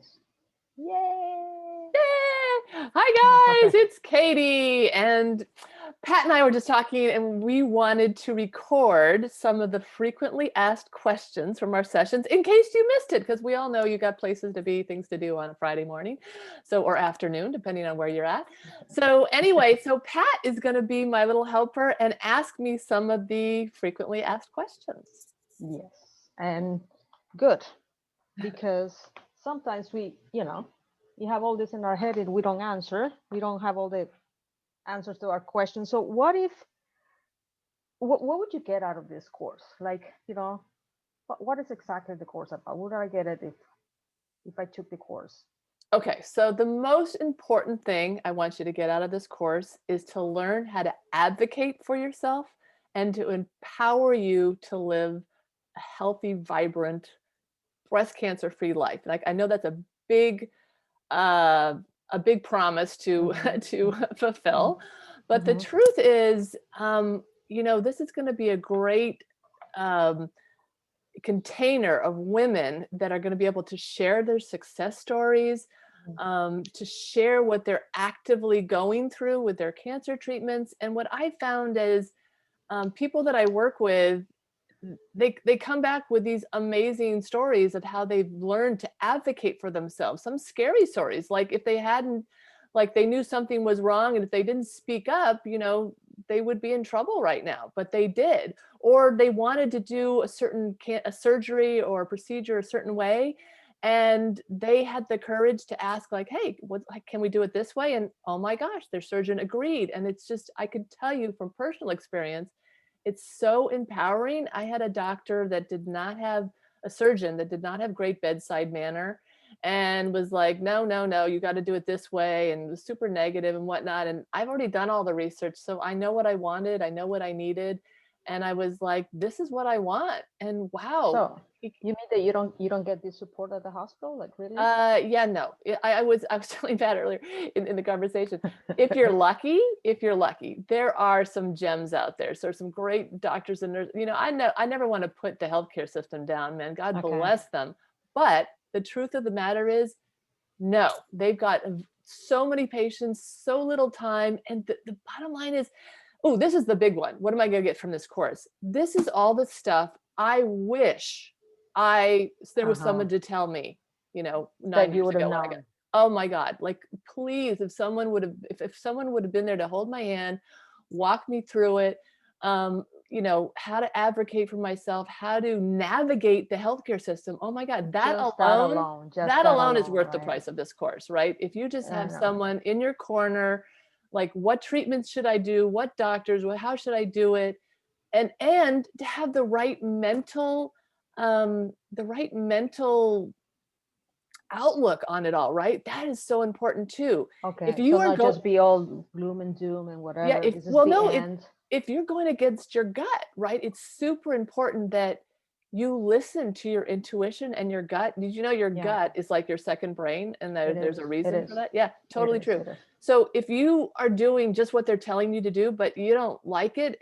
Nice. Yay! Yay! Hi guys, it's Katie, and Pat and I were just talking, and we wanted to record some of the frequently asked questions from our sessions in case you missed it, because we all know you got places to be, things to do on a Friday morning, or afternoon, depending on where you're at. So anyway, so Pat is going to be my little helper and ask me some of the frequently asked questions. Yes, and good, because sometimes we have all this in our head and we don't answer. We don't have all the answers to our questions. So what would you get out of this course? Like, what is exactly the course about? What would I get it if I took the course? Okay, so the most important thing I want you to get out of this course is to learn how to advocate for yourself and to empower you to live a healthy, vibrant, breast cancer-free life. Like, I know that's uh, a big promise to to fulfill, but the truth is, this is going to be a great um, container of women that are going to be able to share their success stories, to share what they're actively going through with their cancer treatments. And what I found is people that I work with, they come back with these amazing stories of how they've learned to advocate for themselves. Some scary stories, like if they hadn't, like they knew something was wrong, and if they didn't speak up, they would be in trouble right now, but they did. Or they wanted to do a surgery or a procedure a certain way, and they had the courage to ask, like, hey, can we do it this way? And oh my gosh, their surgeon agreed. And it's just, I could tell you from personal experience, it's so empowering. I had a surgeon that did not have great bedside manner, and was like, no, no, no, you got to do it this way, and was super negative and whatnot. And I've already done all the research, so I know what I wanted, I know what I needed. And I was like, this is what I want. And wow. So you mean that you don't get this support at the hospital? Like, really? Yeah, no. I was telling Pat earlier in the conversation. If you're lucky, there are some gems out there. So some great doctors and nurses. I never want to put the healthcare system down, man. God Okay. bless them. But the truth of the matter is, no, they've got so many patients, so little time. And the bottom line is, oh, this is the big one. What am I going to get from this course? This is all the stuff I wish there was someone to tell me, 9 That you years would have ago when I got. known. Oh my God. Like, please, if someone would have been there to hold my hand, walk me through it, how to advocate for myself, how to navigate the healthcare system. Oh my God, that Just that alone, alone. Just that that alone is alone, worth the right? price of this course, right? If you just I have know. someone in your corner, like, what treatments should I do? What doctors? How should I do it? And to have the right mental outlook on it all, right? That is so important too. If Okay. you So are not just be all gloom and doom and Yeah, whatever. if This is well, the no, end. if you're going against your gut, right? It's super important that you listen to your intuition and your gut. Did you know your Yeah, gut is like your second brain, and it there's is. a It reason for is. that? Yeah, It totally is. true. It is. So if you are doing just what they're telling you to do, but you don't like it,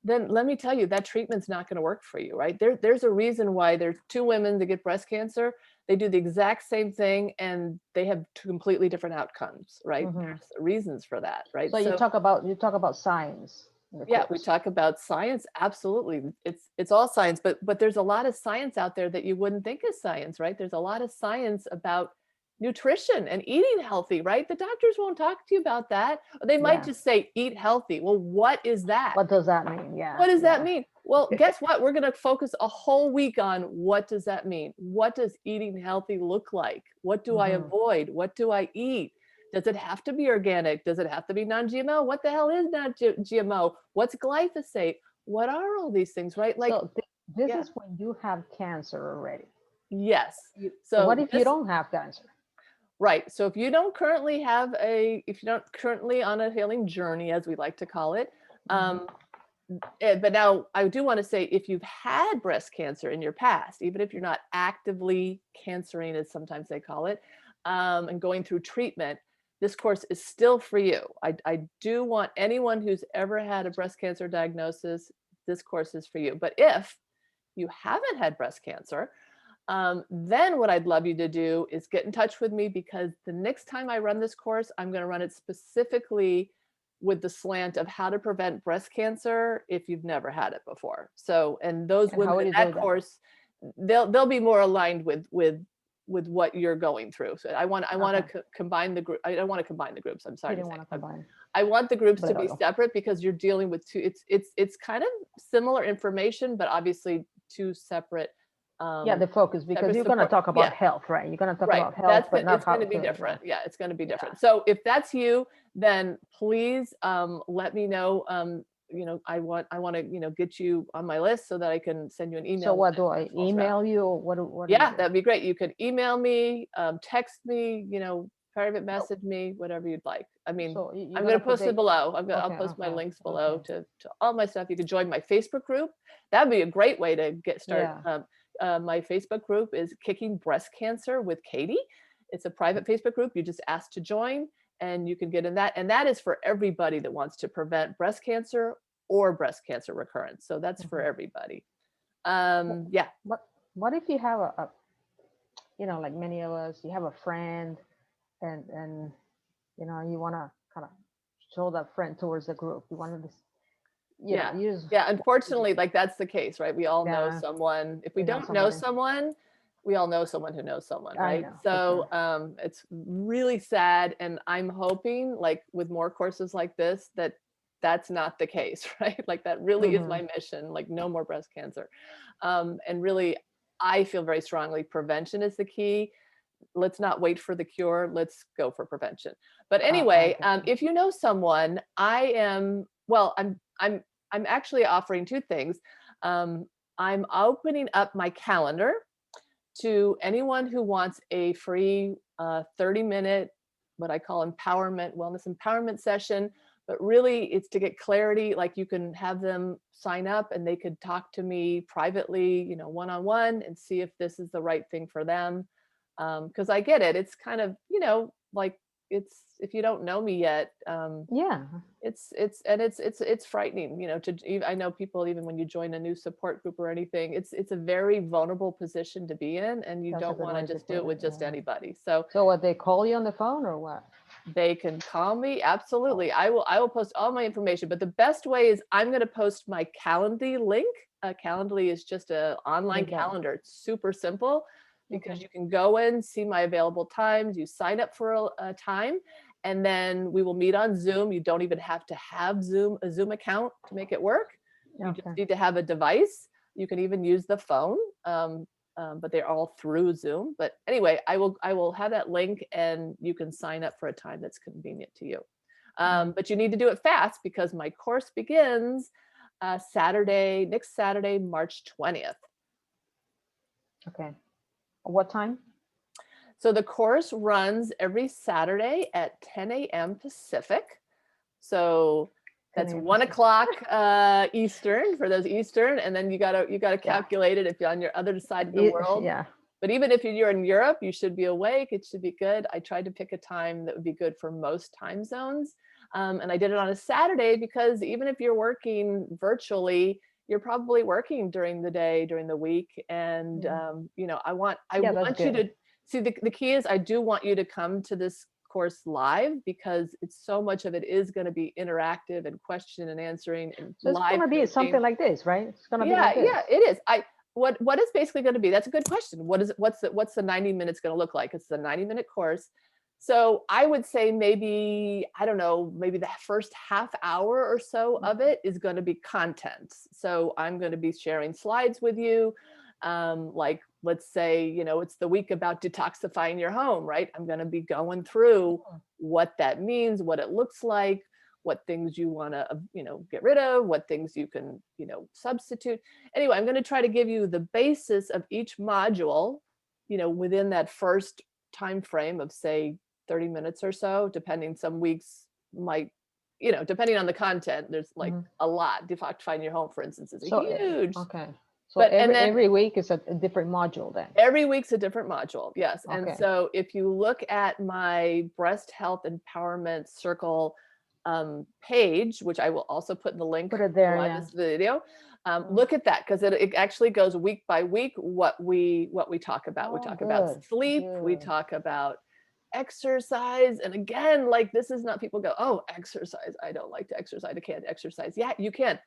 then let me tell you, that treatment's not going to work for you, right? There's a reason why there's two women that get breast cancer. They do the exact same thing and they have two completely different outcomes, right? There's reasons for that, right? So you So talk about science in the yeah, we course. talk about science. Absolutely. It's all science, but there's a lot of science out there that you wouldn't think is science, right? There's a lot of science about nutrition and eating healthy, right? The doctors won't talk to you about that. They might Yeah. just say eat healthy. Well, what is that? What does that mean? Yeah. What does that Yeah. mean? Well, guess what? We're going to focus a whole week on what does that mean? What does eating healthy look like? What do I avoid? What do I eat? Does it have to be organic? Does it have to be non-GMO? What the hell is non-GMO? What's glyphosate? What are all these things, right? Like, So this yeah, is when you have cancer already. yes. What So if you this, don't have cancer? right. So if you're not currently on a healing journey, as we like to call it, um, but now I do want to say, if you've had breast cancer in your past, even if you're not actively cancering, as sometimes they call it, and going through treatment, this course is still for you. I do want anyone who's ever had a breast cancer diagnosis, this course is for you. But if you haven't had breast cancer, Then what I'd love you to do is get in touch with me, because the next time I run this course, I'm going to run it specifically with the slant of how to prevent breast cancer if you've never had it before. So, and those And how women would in you that do that? course, they'll be more aligned with what you're going through. So I want Okay. to combine the group. I don't want to combine the groups. I'm You sorry to didn't say. want to combine. I want the groups But to be separate, because you're dealing with two. It's kind of similar information, but obviously two separate. yeah, the focus, because Separate you're going to support. talk Yeah. about health, right? You're going to talk Right. about health, but not It's going how to be to, different. Yeah, it's going to be yeah. different. So if that's you, then please let me know. I want to, get you on my list so that I can send you an email. So when what do it I rolls around. email you, or what do you Yeah, do? that'd be great. You could email me, text me, private message me, whatever you'd like. I mean, So you're I'm going going to to put post it the, below. I'll okay, post my okay, links below okay. to all my stuff. You can join my Facebook group. That'd be a great way to get started. Yeah. My Facebook group is Kicking Breast Cancer with Katie. It's a private Facebook group. You just ask to join, and you can get in that. And that is for everybody that wants to prevent breast cancer or breast cancer recurrence. So that's for Mhm. everybody. Wh- Yeah. what if you have a like many of us, you have a friend, and you want to kind of show that friend towards the group. You want to, Yeah. you just Yeah. Unfortunately, like that's the case, right? We all know yeah, someone. If we you know don't know somebody. someone, we all know someone who knows someone, I right? know for So sure. it's really sad. And I'm hoping, like with more courses like this, that that's not the case, right? Like that really is Hmm. my mission, like no more breast cancer. And really, I feel very strongly prevention is the key. Let's not wait for the cure. Let's go for prevention. But I anyway, get you. if you know someone, I'm actually offering two things. Um, I'm opening up my calendar to anyone who wants a free 30-minute, what I call wellness empowerment session. But really, it's to get clarity. Like you can have them sign up and they could talk to me privately, one-on-one, and see if this is the right thing for them. Because I get it. It's kind of, like it's if you don't know me yet, Yeah, it's frightening, I know people, even when you join a new support group or anything, it's a very vulnerable position to be in, and you that's a don't good want to way to just do it put it. with just Yeah. anybody. So So what, they call you on the phone or what? they can call me. Oh, Absolutely. I will post all my information, but the best way is I'm going to post my Calendly link. Calendly is just an what online is that? calendar. It's super simple, Okay. because you can go in, see my available times, you sign up for a time, and then we will meet on Zoom. You don't even have to have a Zoom account to make it work. You just Okay. need to have a device. You can even use the phone. But they're all through Zoom. But anyway, I will have that link, and you can sign up for a time that's convenient to you. Mhm. But you need to do it fast, because my course begins next Saturday, March 20th. Okay. What time? So the course runs every Saturday at 10 a.m. Pacific. So 10 that's a.m. 1 o'clock Eastern for those Eastern, and then you gotta Yeah. calculate it if you're on your other side of the world. Yeah. But even if you're in Europe, you should be awake. It should be good. I tried to pick a time that would be good for most time zones. And I did it on a Saturday, because even if you're working virtually, you're probably working during the day, during the week. And, Mhm. I want Yeah, that's you good. to see, the key is I do want you to come to this course live, because it's so much of it is going to be interactive and question and answering and So it's live gonna be coaching. something like this, right? It's gonna be Yeah, like this. yeah, it is. What is basically going to be? That's a good question. What's the 90 minutes going to look like? It's a 90-minute course. So I would say maybe, I don't know, maybe the first half hour or so of it is going to be content. So I'm going to be sharing slides with you. Like let's say, it's the week about detoxifying your home, right? I'm going to be going through Mhm. what that means, what it looks like, what things you want to, get rid of, what things you can, substitute. Anyway, I'm going to try to give you the basis of each module, within that first time frame of, say, 30 minutes or so, depending. Some weeks might, depending on the content, there's like Mhm. a lot. Detoxifying your home, for instance, is a So huge. okay. So But and then every week is a different module then. every week's a different module, yes. And Okay. so if you look at my breast health empowerment circle page, which I will also put in the link Put it there, below yeah. this video. Mm. Look at that, because it actually goes week by week what we talk about. We Oh, talk about good, sleep, we good. talk about exercise. And again, like, this is not, people go, oh, exercise, I don't like to exercise, I can't exercise. Yeah, you can.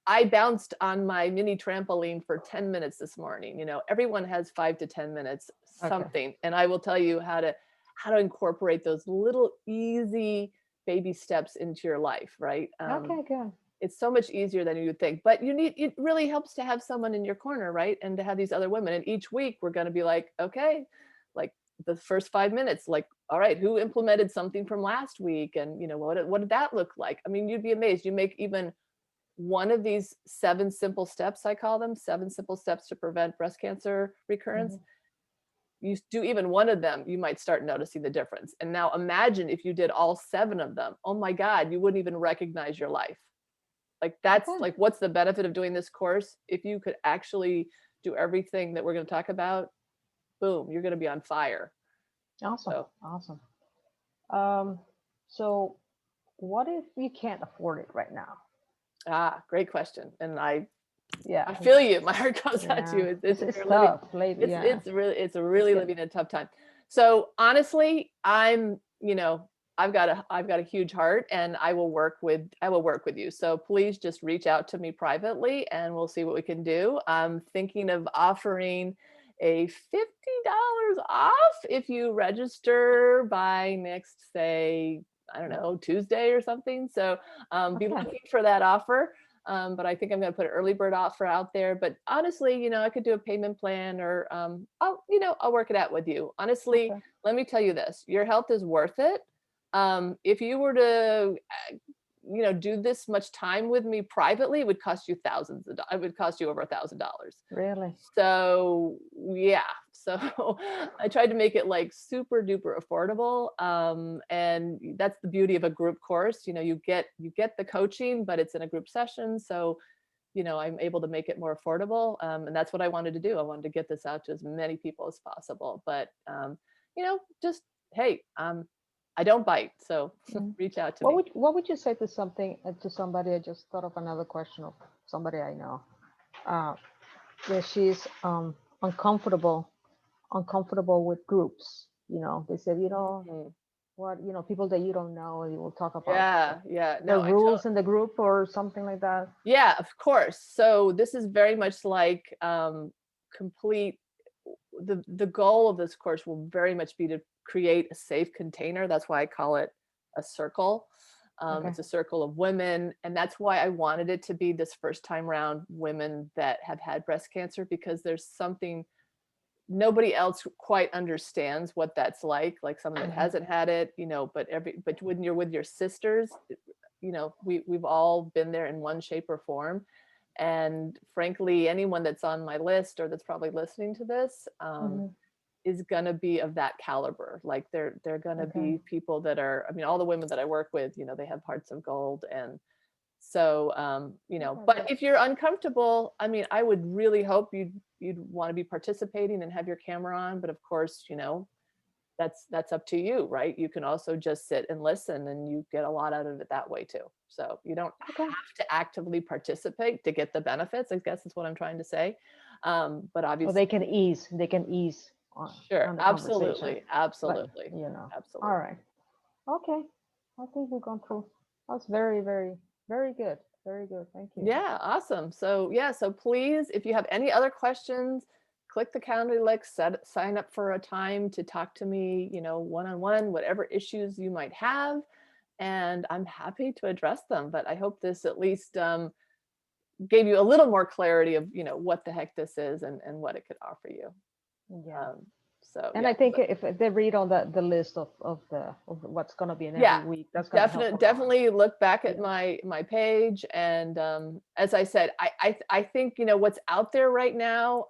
I bounced on my mini trampoline for 10 minutes this morning. You know, everyone has 5 to 10 minutes, Okay. something. And I will tell you how to incorporate those little easy baby steps into your life, right? Okay, good. It's so much easier than you would think, but it really helps to have someone in your corner, right? And to have these other women. And each week we're going to be like, okay, like the first 5 minutes, like, all right, who implemented something from last week? And you know, what did that look like? I mean, you'd be amazed. You make even one of these 7 simple steps, I call them 7 simple steps to prevent breast cancer recurrence. Mhm. You do even one of them, you might start noticing the difference. And now imagine if you did all 7 of them. Oh my God, you wouldn't even recognize your life. Like, that's Okay. like, what's the benefit of doing this course? If you could actually do everything that we're going to talk about, boom, you're going to be on fire. Awesome. So, Awesome. So what if you can't afford it right now? great question. And I Yeah. feel you. My heart goes out to Yeah. you. It's You're living, tough, lady. Yeah. it's really good. living a tough time. So honestly, I've got a huge heart, and I will work with you. So please just reach out to me privately and we'll see what we can do. I'm thinking of offering a $50 off if you register by next, say, I don't know, Tuesday or something. So be Okay. looking for that offer. But I think I'm going to put an early bird offer out there. But honestly, I could do a payment plan, or I'll work it out with you. Honestly, Okay. let me tell you this: your health is worth it. If you were to, do this much time with me privately, it would cost you thousands of dollars. It would cost you over $1,000. Really? So yeah, so I tried to make it like super duper affordable. And that's the beauty of a group course. You get the coaching, but it's in a group session. So, I'm able to make it more affordable. And that's what I wanted to do. I wanted to get this out to as many people as possible. But, just, hey, I don't bite. So Mm. reach out to me. What would you say to somebody? I just thought of another question of somebody I know. Yeah, she's uncomfortable with groups. They said, Mhm. what, people that you don't know, you will talk about Yeah. the No, rules in the group or something like that. yeah, of course. So this is very much like complete. The goal of this course will very much be to create a safe container. That's why I call it a circle. Okay. It's a circle of women, and that's why I wanted it to be this first time round women that have had breast cancer, because there's something nobody else quite understands what that's like someone that Mhm. hasn't had it, but when you're with your sisters, we've all been there in one shape or form. And frankly, anyone that's on my list or that's probably listening to this Mhm. is going to be of that caliber. Like, they're going to Okay. be people that are, I mean, all the women that I work with, they have hearts of gold. And so, but if you're uncomfortable, I mean, I would really hope you'd want to be participating and have your camera on. But of course, that's up to you, right? You can also just sit and listen, and you get a lot out of it that way too. So you don't Okay. have to actively participate to get the benefits, I guess is what I'm trying to say. But Well, obviously, they can ease on sure, the conversation. absolutely, But absolutely, all absolutely. right. Okay. I think we've gone through. That's very, very, very good. Very good. Thank you. Yeah, awesome. So yeah, so please, if you have any other questions, click the calendar link, sign up for a time to talk to me, one-on-one, whatever issues you might have, and I'm happy to address them. But I hope this at least gave you a little more clarity of, what the heck this is, and what it could offer you. Yeah. So And yeah, I think if they read on the list of what's going to be in yeah, every week, that's going to help a lot. definitely look back at Yeah. my page. And as I said, I think, what's out there right now,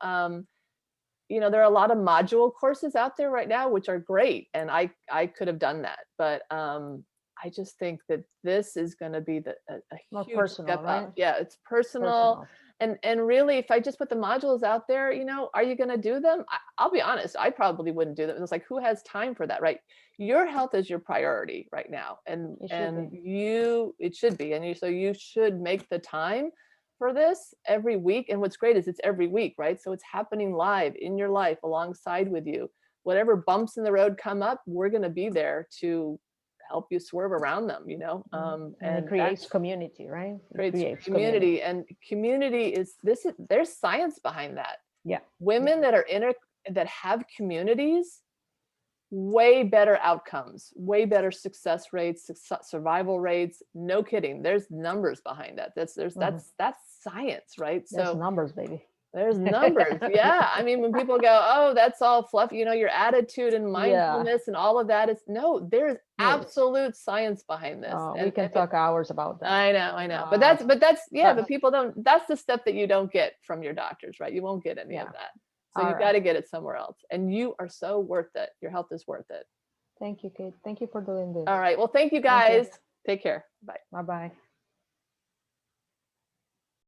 there are a lot of module courses out there right now, which are great. And I could have done that. But I just think that this is going to be a More huge personal, step right? up. Yeah, it's personal. And really, if I just put the modules out there, you know, are you going to do them? I'll be honest, I probably wouldn't do them. It's like, who has time for that, right? Your health is your priority right now, and It should be. it should be, and so you should make the time for this every week. And what's great is it's every week, right? So it's happening live in your life alongside with you. Whatever bumps in the road come up, we're going to be there to help you swerve around them, you know. And it creates community, right? It Creates community. And community is this, there's science behind that. Yeah. Women that are that have communities, way better outcomes, way better success rates, survival rates. No kidding. There's numbers behind that. That's science, right? There's So numbers, baby. there's numbers. Yeah. I mean, when people go, oh, that's all fluff, you know, your attitude and mindfulness and all of that is no, there's absolute science behind this. Oh, and we can talk hours about that. I know. But people don't, that's the stuff that you don't get from your doctors, right? You won't get any of that. So you got to get it somewhere else. And you are so worth it. Your health is worth it. Thank you, Kate. Thank you for doing this. All right. Well, thank you guys. Take care. Bye. Bye-bye.